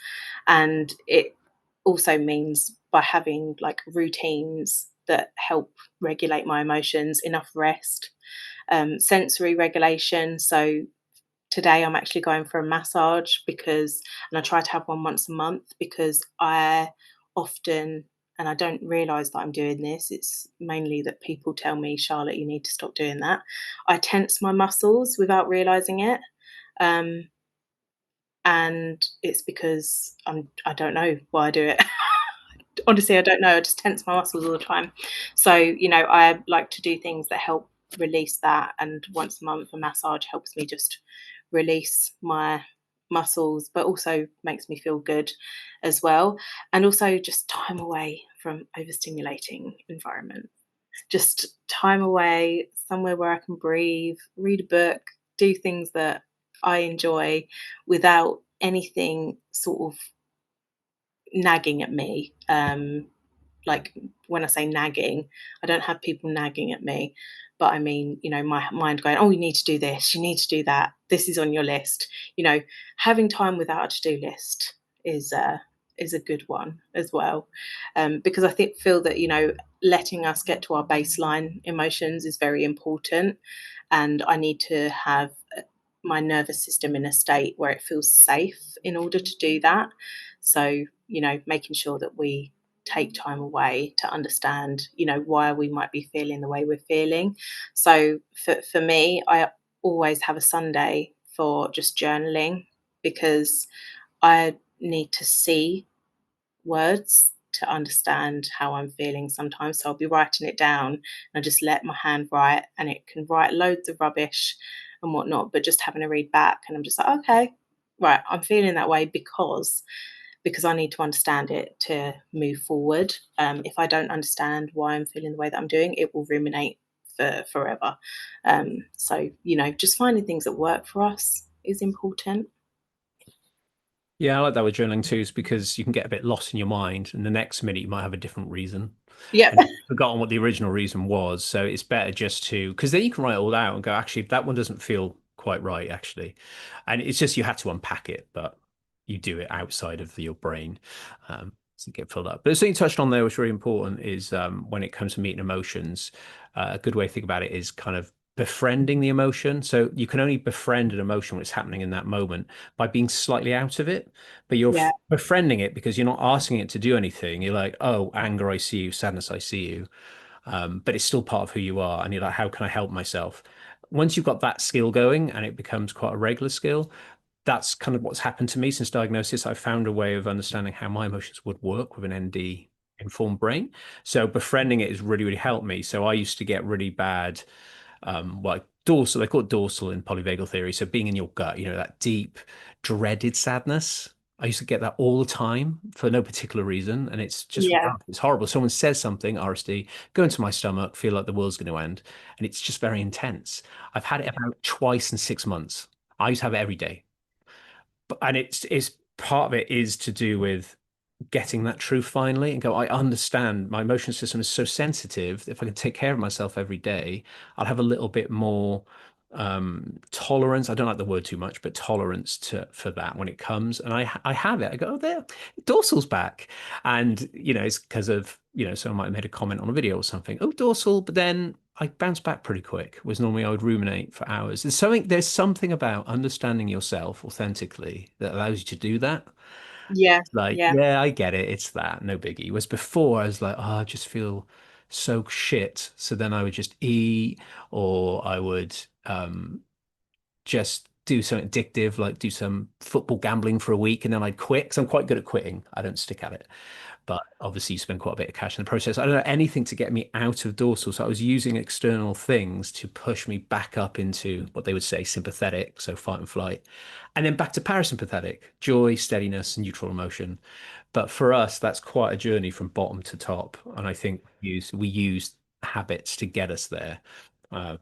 [SPEAKER 2] And it also means by having like routines that help regulate my emotions, enough rest, sensory regulation. So today I'm actually going for a massage, and I try to have one once a month, because I often, and I don't realize that I'm doing this, it's mainly that people tell me, Charlotte, you need to stop doing that. I tense my muscles without realizing it. Um, and it's because I don't know why I do it. honestly, I don't know. I just tense my muscles all the time. So, I like to do things that help release that. And once a month, a massage helps me just release my muscles, but also makes me feel good as well. And also just time away from overstimulating environment. Just time away somewhere where I can breathe, read a book, do things that I enjoy without anything sort of nagging at me. Like when I say nagging, I don't have people nagging at me, but I mean, my mind going, oh, you need to do this, you need to do that, this is on your list. Having time without a to-do list is a good one as well, because I feel that letting us get to our baseline emotions is very important, and I need to have my nervous system in a state where it feels safe in order to do that. So, making sure that we take time away to understand, why we might be feeling the way we're feeling. So for me, I always have a Sunday for just journaling, because I need to see words to understand how I'm feeling sometimes. So I'll be writing it down and I just let my hand write, and it can write loads of rubbish and whatnot, but just having to read back and I'm just like, okay, right, I'm feeling that way because I need to understand it to move forward. If I don't understand why I'm feeling the way that I'm doing, it will ruminate for forever. So, just finding things that work for us is important.
[SPEAKER 1] Yeah, I like that with journaling too, is because you can get a bit lost in your mind, and the next minute you might have a different reason,
[SPEAKER 2] Yep.
[SPEAKER 1] and you've forgotten what the original reason was. So it's better just to, because then you can write it all out and go, actually, that one doesn't feel quite right, actually. And it's just you had to unpack it, but you do it outside of your brain. To get filled up. But the thing you touched on there, which is really important, is when it comes to meeting emotions, a good way to think about it is kind of befriending the emotion. So you can only befriend an emotion when it's happening in that moment by being slightly out of it, but you're
[SPEAKER 2] Yeah.
[SPEAKER 1] befriending it because you're not asking it to do anything. You're like, oh, anger, I see you, sadness, I see you. But it's still part of who you are. And you're like, how can I help myself? Once you've got that skill going and it becomes quite a regular skill, that's kind of what's happened to me since diagnosis. I found a way of understanding how my emotions would work with an ND informed brain. So befriending it has really, really helped me. So I used to get really bad like dorsal, they call it dorsal in polyvagal theory. So being in your gut, that deep, dreaded sadness. I used to get that all the time for no particular reason. And it's just
[SPEAKER 2] Yeah.
[SPEAKER 1] rough. It's horrible. Someone says something, RSD, go into my stomach, feel like the world's going to end. And it's just very intense. I've had it about twice in 6 months. I used to have it every day. And it's part of it is to do with getting that truth finally and go, I understand my emotion system is so sensitive. If I can take care of myself every day, I'll have a little bit more tolerance. I don't like the word too much, but tolerance for that when it comes. And I have it. I go, oh, there, dorsal's back. And, it's because of, someone might have made a comment on a video or something. Oh, dorsal. But then I bounce back pretty quick, whereas normally I would ruminate for hours. There's something about understanding yourself authentically that allows you to do that.
[SPEAKER 2] Yeah.
[SPEAKER 1] Like,
[SPEAKER 2] Yeah.
[SPEAKER 1] yeah, I get it. It's that, no biggie. Whereas before, I was like, oh, I just feel so shit. So then I would just eat, or I would just do something addictive, like do some football gambling for a week, and then I'd quit. Because I'm quite good at quitting. I don't stick at it. But obviously, you spend quite a bit of cash in the process. I don't know anything to get me out of dorsal. So I was using external things to push me back up into what they would say sympathetic, so fight and flight, and then back to parasympathetic, joy, steadiness, and neutral emotion. But for us, that's quite a journey from bottom to top. And I think we use habits to get us there. Uh,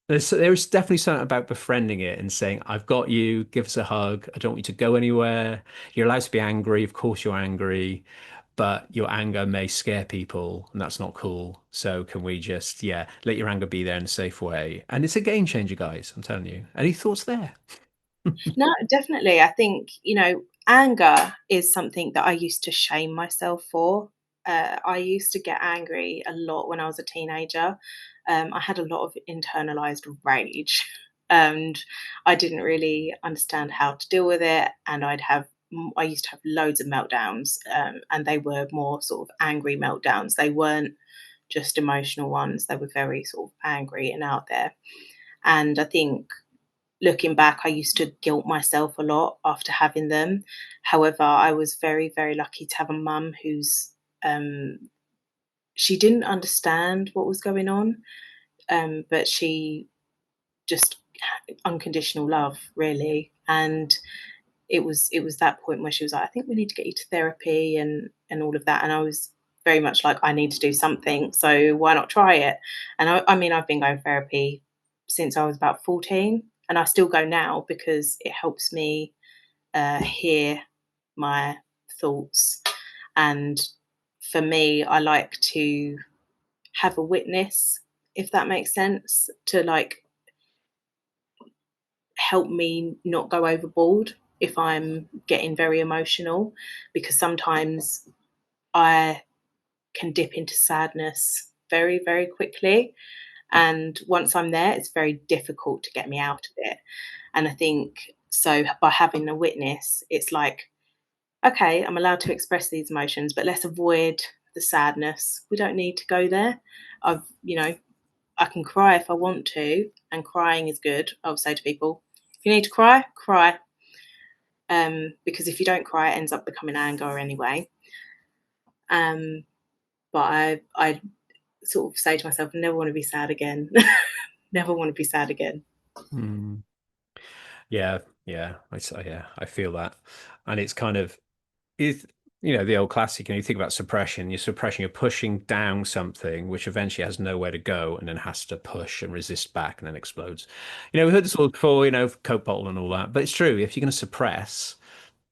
[SPEAKER 1] there's definitely something about befriending it and saying, I've got you, give us a hug. I don't want you to go anywhere. You're allowed to be angry. Of course, you're angry, but your anger may scare people, and that's not cool. So, can we just, yeah, let your anger be there in a safe way? And it's a game changer, guys. I'm telling you. Any thoughts there?
[SPEAKER 2] No, definitely. I think, anger is something that I used to shame myself for. I used to get angry a lot when I was a teenager. I had a lot of internalized rage, and I didn't really understand how to deal with it. And I used to have loads of meltdowns, and they were more sort of angry meltdowns. They weren't just emotional ones, they were very sort of angry and out there. And I think looking back, I used to guilt myself a lot after having them. However, I was very, very lucky to have a mum who's she didn't understand what was going on, but she just unconditional love, really. And it was that point where she was like, I think we need to get you to therapy and all of that. And I was very much like, I need to do something, so why not try it? And I mean, I've been going to therapy since I was about 14, and I still go now because it helps me hear my thoughts. And for me, I like to have a witness, if that makes sense, to like help me not go overboard if I'm getting very emotional, because sometimes I can dip into sadness very, very quickly. And once I'm there, it's very difficult to get me out of it. And I think so by having a witness, it's like, okay, I'm allowed to express these emotions, but let's avoid the sadness. We don't need to go there. I can cry if I want to, and crying is good. I'll say to people, if you need to cry, cry. Because if you don't cry, it ends up becoming anger anyway. But I sort of say to myself, never want to be sad again. Never want to be sad again.
[SPEAKER 1] Mm. Yeah, yeah, yeah, I feel that, and it's kind of is the old classic. You think about suppression. You're suppression. You're pushing down something which eventually has nowhere to go, and then has to push and resist back, and then explodes. We heard this all before. Coke bottle and all that, but it's true. If you're going to suppress,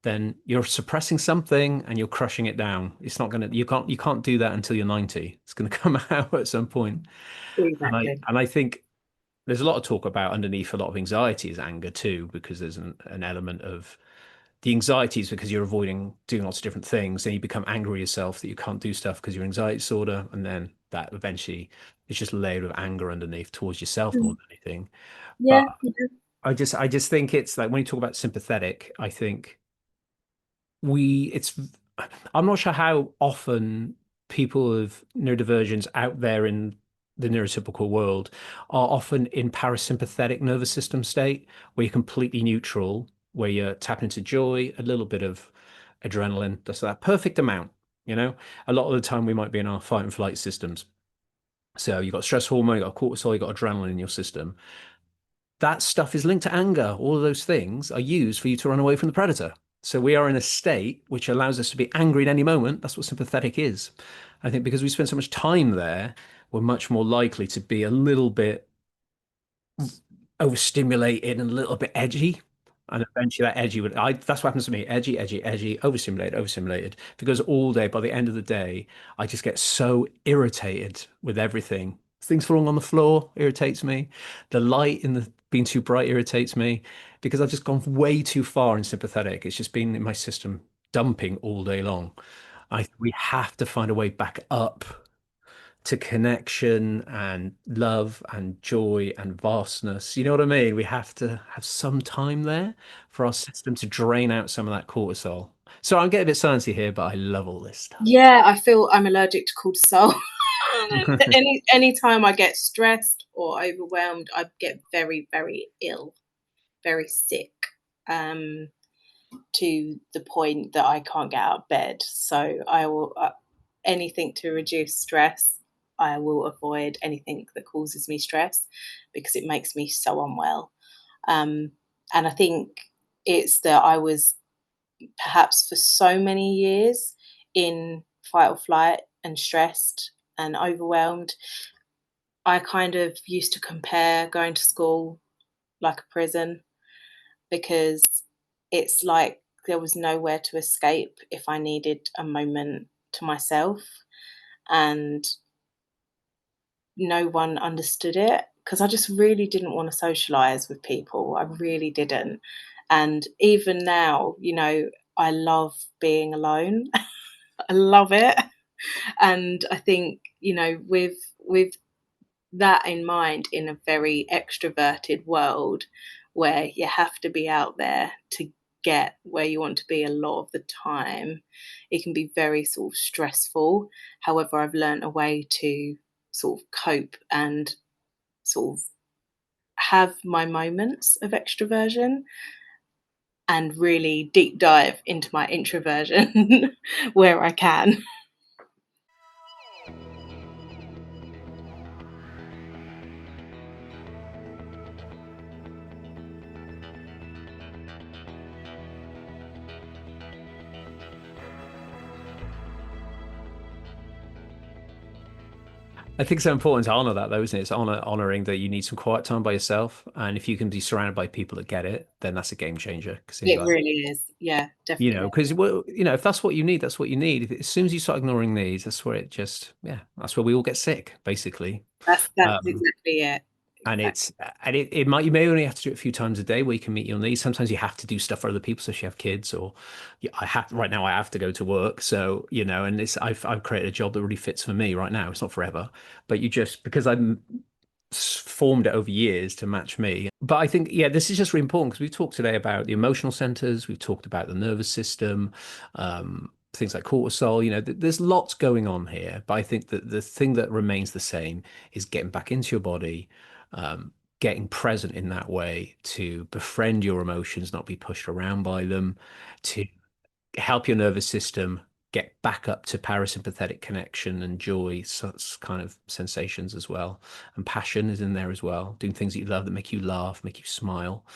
[SPEAKER 1] then you're suppressing something and you're crushing it down. It's not going to. You can't do that until you're 90. It's going to come out at some point. And I
[SPEAKER 2] Exactly.
[SPEAKER 1] and I think there's a lot of talk about underneath a lot of anxiety is anger too, because there's an element of the anxiety is because you're avoiding doing lots of different things, and you become angry at yourself that you can't do stuff because you're anxiety disorder, and then that eventually is just layered with anger underneath towards yourself more
[SPEAKER 2] Mm.
[SPEAKER 1] than anything. But
[SPEAKER 2] Yeah, yeah.
[SPEAKER 1] I just think it's like when you talk about sympathetic, I think we it's I'm not sure how often people of neurodivergence out there in the neurotypical world are often in parasympathetic nervous system state, where you're completely neutral, where you're tapping into joy, a little bit of adrenaline, that's that perfect amount. A lot of the time we might be in our fight and flight systems. So you've got stress hormone, you've got cortisol, you've got adrenaline in your system. That stuff is linked to anger. All of those things are used for you to run away from the predator. So we are in a state which allows us to be angry at any moment. That's what sympathetic is. I think because we spend so much time there, we're much more likely to be a little bit overstimulated and a little bit edgy. And eventually that edgy that's what happens to me. Edgy, edgy, edgy, overstimulated, overstimulated. Because all day, by the end of the day, I just get so irritated with everything. Things falling on the floor irritates me. The light in the being too bright irritates me because I've just gone way too far in sympathetic. It's just been in my system dumping all day long. We have to find a way back up to connection and love and joy and vastness. You know what I mean? We have to have some time there for our system to drain out some of that cortisol. So I'm getting a bit sciencey here, but I love all this stuff.
[SPEAKER 2] Yeah, I feel I'm allergic to cortisol. Any time I get stressed or overwhelmed, I get very, very ill, very sick, um, to the point that I can't get out of bed. So I will anything to reduce stress. I will avoid anything that causes me stress because it makes me so unwell. Um, and I think it's that I was perhaps for so many years in fight or flight and stressed and overwhelmed. I kind of used to compare going to school like a prison, because it's like there was nowhere to escape if I needed a moment to myself, and no one understood it because I just really didn't want to socialize with people. I really didn't. And even now, I love being alone. I love it. And I think, with that in mind, in a very extroverted world where you have to be out there to get where you want to be a lot of the time, it can be very sort of stressful. However, I've learned a way to sort of cope and sort of have my moments of extroversion and really deep dive into my introversion where I can.
[SPEAKER 1] I think it's so important to honor that though, isn't it? It's honoring that you need some quiet time by yourself. And if you can be surrounded by people that get it, then that's a game changer. Because then you
[SPEAKER 2] It
[SPEAKER 1] got,
[SPEAKER 2] really is. Yeah, definitely.
[SPEAKER 1] because well, if that's what you need, that's what you need. As soon as you start ignoring these, that's where it just, yeah, that's where we all get sick, basically.
[SPEAKER 2] That's
[SPEAKER 1] Um,
[SPEAKER 2] exactly it.
[SPEAKER 1] and
[SPEAKER 2] Exactly.
[SPEAKER 1] you may only have to do it a few times a day where you can meet your needs. Sometimes you have to do stuff for other people, so if you have kids, or yeah, right now I have to go to work, so and I've created a job that really fits for me right now. It's not forever, but you just because I'm formed it over years to match me. But I think, yeah, this is just really important because we've talked today about the emotional centers, we've talked about the nervous system, things like cortisol. There's lots going on here. But I think that the thing that remains the same is getting back into your body, getting present in that way to befriend your emotions, not be pushed around by them, to help your nervous system get back up to parasympathetic connection and joy, such kind of sensations as well. And passion is in there as well. Doing things that you love that make you laugh, make you smile.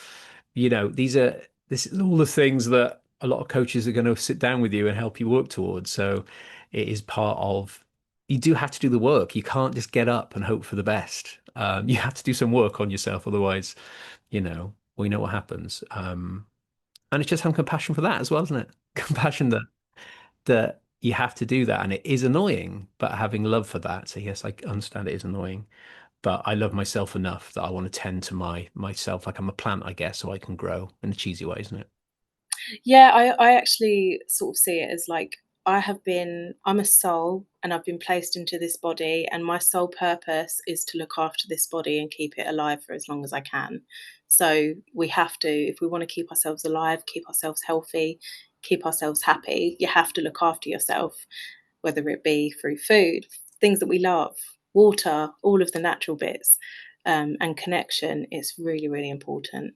[SPEAKER 1] This is all the things that a lot of coaches are going to sit down with you and help you work towards. So it is part of, you do have to do the work. You can't just get up and hope for the best. You have to do some work on yourself. Otherwise, we know what happens. And it's just having compassion for that as well, isn't it? Compassion that you have to do that, and it is annoying, but having love for that. So yes, I understand it is annoying, but I love myself enough that I want to tend to myself like I'm a plant, I guess, so I can grow in a cheesy way, isn't it?
[SPEAKER 2] Yeah, I actually sort of see it as like I'm a soul and I've been placed into this body, and my sole purpose is to look after this body and keep it alive for as long as I can. So we have to, if we want to keep ourselves alive, keep ourselves healthy, keep ourselves happy, you have to look after yourself, whether it be through food, things that we love, water, all of the natural bits, and connection. It's really, really important.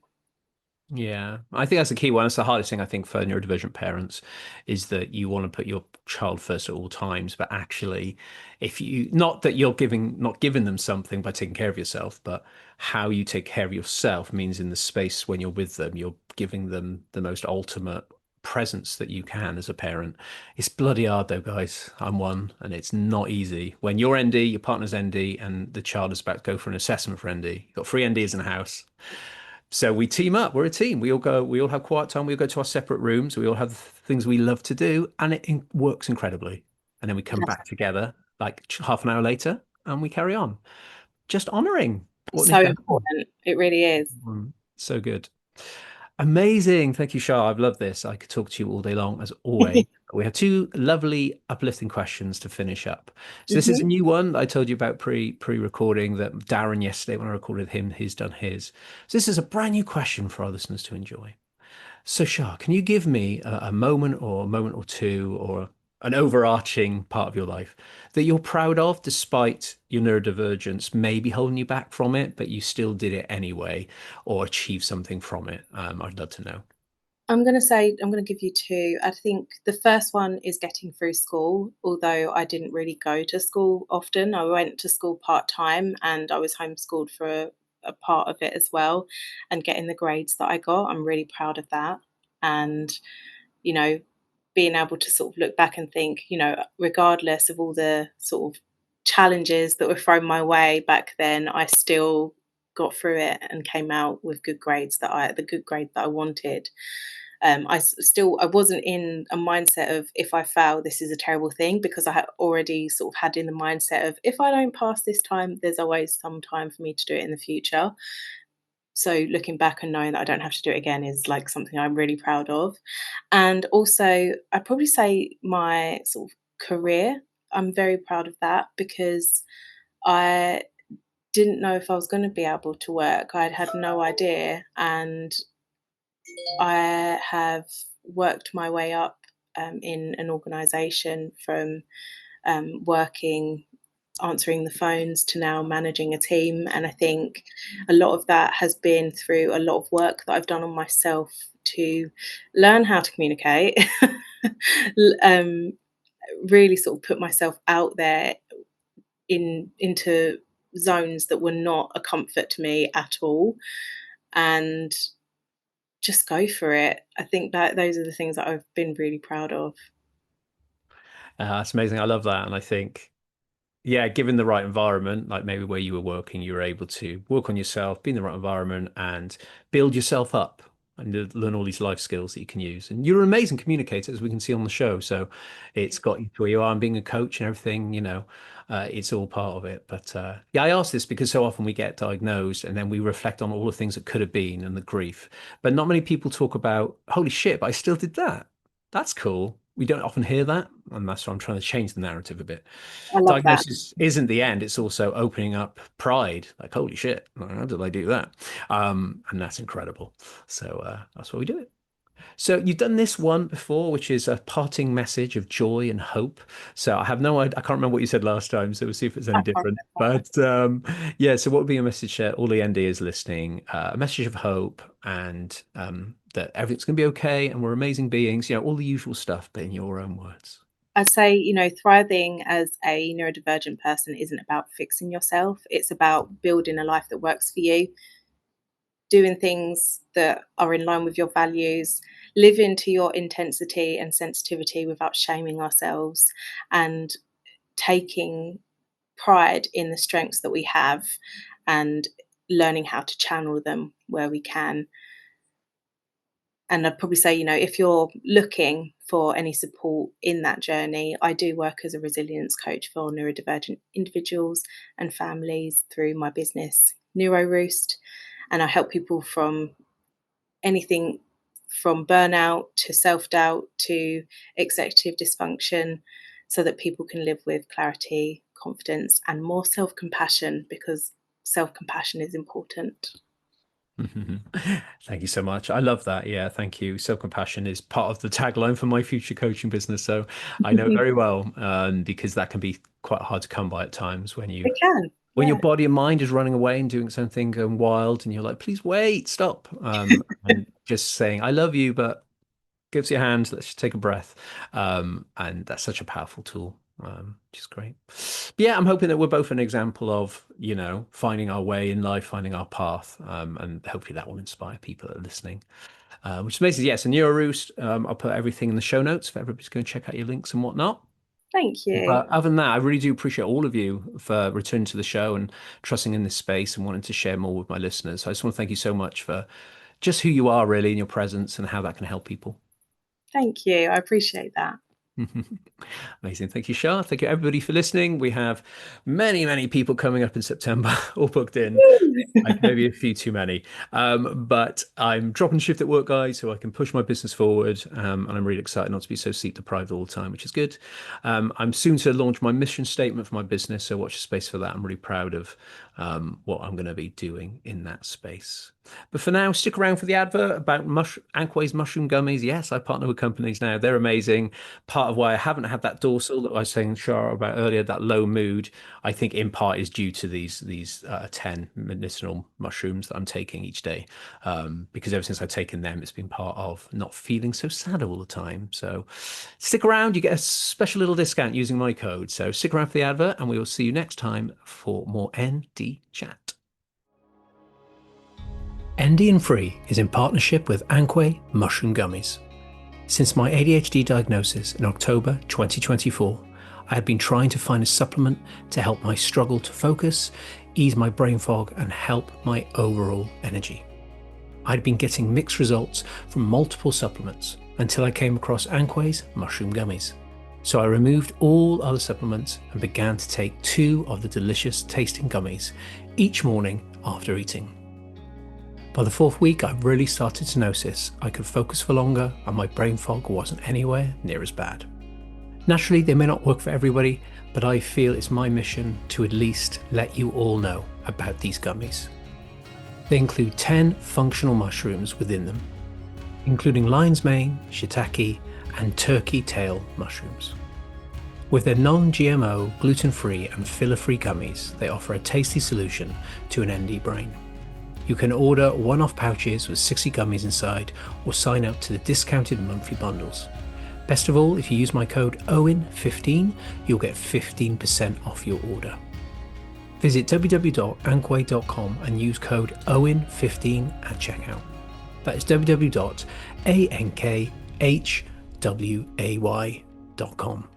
[SPEAKER 1] Yeah, I think that's the key one. That's the hardest thing I think for neurodivergent parents is that you want to put your child first at all times, but actually, if you not that you're not giving them something by taking care of yourself, but how you take care of yourself means in the space when you're with them, you're giving them the most ultimate presence that you can as a parent. It's bloody hard though, guys. I'm one, and it's not easy. When you're ND, your partner's ND, and the child is about to go for an assessment for ND. You've got three NDs in the house. So we team up. We're a team. We all have quiet time. We all go to our separate rooms. We all have things we love to do, and it works incredibly. And then we come back together like half an hour later, and we carry on. Just honoring what
[SPEAKER 2] It's
[SPEAKER 1] needs
[SPEAKER 2] so
[SPEAKER 1] to happen.
[SPEAKER 2] important. It really is.
[SPEAKER 1] So good. Amazing. Thank you, Shah. I've loved this. I could talk to you all day long, as always. We have two lovely, uplifting questions to finish up. So this is a
[SPEAKER 2] Mhm.
[SPEAKER 1] new one that I told you about pre-recording that Darren yesterday when I recorded him, he's done his. So this is a brand new question for our listeners to enjoy. So Shah, can you give me a moment or a moment or two or an overarching part of your life that you're proud of despite your neurodivergence maybe holding you back from it, but you still did it anyway or achieved something from it? I'd love to know.
[SPEAKER 2] I'm gonna give you two. I think the first one is getting through school, although I didn't really go to school often. I went to school part-time and I was homeschooled for a part of it as well, and getting the grades that I got, I'm really proud of that. And, you know, being able to sort of look back and think, regardless of all the sort of challenges that were thrown my way back then, I still got through it and came out with the good grade that I wanted. I wasn't in a mindset of if I fail, this is a terrible thing, because I had already sort of had in the mindset of if I don't pass this time, there's always some time for me to do it in the future. So looking back and knowing that I don't have to do it again is like something I'm really proud of. And also, I'd probably say my sort of career. I'm very proud of that because I didn't know if I was going to be able to work. I'd had no idea. And I have worked my way up in an organization from working, answering the phones to now managing a team. And I think a lot of that has been through a lot of work that I've done on myself to learn how to communicate, um, really sort of put myself out there into zones that were not a comfort to me at all, and just go for it. I think that those are the things that I've been really proud of.
[SPEAKER 1] It's amazing. I love that. And I think yeah, given the right environment, like maybe where you were working, you were able to work on yourself, be in the right environment, and build yourself up and learn all these life skills that you can use. And you're an amazing communicator, as we can see on the show. So it's got you to where you are, and being a coach and everything, it's all part of it. But yeah, I ask this because so often we get diagnosed and then we reflect on all the things that could have been and the grief. But not many people talk about, holy shit, but I still did that. That's cool. We don't often hear that, and that's why I'm trying to change the narrative a bit.
[SPEAKER 2] I love that.
[SPEAKER 1] Diagnosis isn't the end; it's also opening up pride. Like, holy shit, how did I do that? And that's incredible. So that's why we do it. So you've done this one before, which is a parting message of joy and hope. So I have no idea. I can't remember what you said last time. So we'll see if it's any different. But yeah, so what would be a message to all the NDers listening? A message of hope and that everything's going to be okay and we're amazing beings, all the usual stuff, but in your own words.
[SPEAKER 2] I'd say, thriving as a neurodivergent person isn't about fixing yourself. It's about building a life that works for you, doing things that are in line with your values, living to your intensity and sensitivity without shaming ourselves, and taking pride in the strengths that we have and learning how to channel them where we can. And I'd probably say, if you're looking for any support in that journey, I do work as a resilience coach for neurodivergent individuals and families through my business, NeuroRoost. And I help people from anything from burnout to self-doubt to executive dysfunction so that people can live with clarity, confidence, and more self-compassion, because self-compassion is important.
[SPEAKER 1] Thank you so much. I love that. Yeah, thank you. Self-compassion is part of the tagline for my future coaching business. So I know very well because that can be quite hard to come by at times when
[SPEAKER 2] It can.
[SPEAKER 1] when your
[SPEAKER 2] Yeah.
[SPEAKER 1] body and mind is running away and doing its own thing, going wild, and you're like, please wait, stop. And just saying, I love you, but gives you a hand. Let's just take a breath. And that's such a powerful tool, which is great. But yeah, I'm hoping that we're both an example of, finding our way in life, finding our path. And hopefully that will inspire people that are listening. Which is amazing. Yes, and NeuroRoost, I'll put everything in the show notes for everybody to go and check out your links and whatnot.
[SPEAKER 2] Thank you.
[SPEAKER 1] But other than that, I really do appreciate all of you for returning to the show and trusting in this space and wanting to share more with my listeners. So I just want to thank you so much for just who you are really in your presence and how that can help people.
[SPEAKER 2] Thank you. I appreciate that.
[SPEAKER 1] Amazing. Thank you, Char. Thank you, everybody, for listening. We have many, many people coming up in September, all booked in. Like maybe a few too many. But I'm dropping shift at work, guys, so I can push my business forward. And I'm really excited not to be so sleep deprived all the time, which is good. I'm soon to launch my mission statement for my business, so watch the space for that. I'm really proud of what I'm going to be doing in that space. But for now, stick around for the advert about Ankway's mushroom gummies. Yes, I partner with companies now. They're amazing. Part of why I haven't had that dorsal that I was saying, Char, about earlier, that low mood, I think in part is due to these 10 medicinal mushrooms that I'm taking each day. Because ever since I've taken them, it's been part of not feeling so sad all the time. So stick around. You get a special little discount using my code. So stick around for the advert and we will see you next time for more ND Chat. ND and Free is in partnership with Ankway Mushroom Gummies. Since my ADHD diagnosis in October 2024, I had been trying to find a supplement to help my struggle to focus, ease my brain fog, and help my overall energy. I'd been getting mixed results from multiple supplements until I came across Ankway's Mushroom Gummies. So I removed all other supplements and began to take 2 of the delicious tasting gummies each morning after eating. By the 4th week, I really started to notice I could focus for longer and my brain fog wasn't anywhere near as bad. Naturally, they may not work for everybody, but I feel it's my mission to at least let you all know about these gummies. They include 10 functional mushrooms within them, including lion's mane, shiitake, and turkey tail mushrooms. With their non-GMO, gluten-free, and filler-free gummies, they offer a tasty solution to an ND brain. You can order one-off pouches with 60 gummies inside or sign up to the discounted monthly bundles. Best of all, if you use my code OWEN15, you'll get 15% off your order. Visit www.ankway.com and use code OWEN15 at checkout. That is www.ankway.com.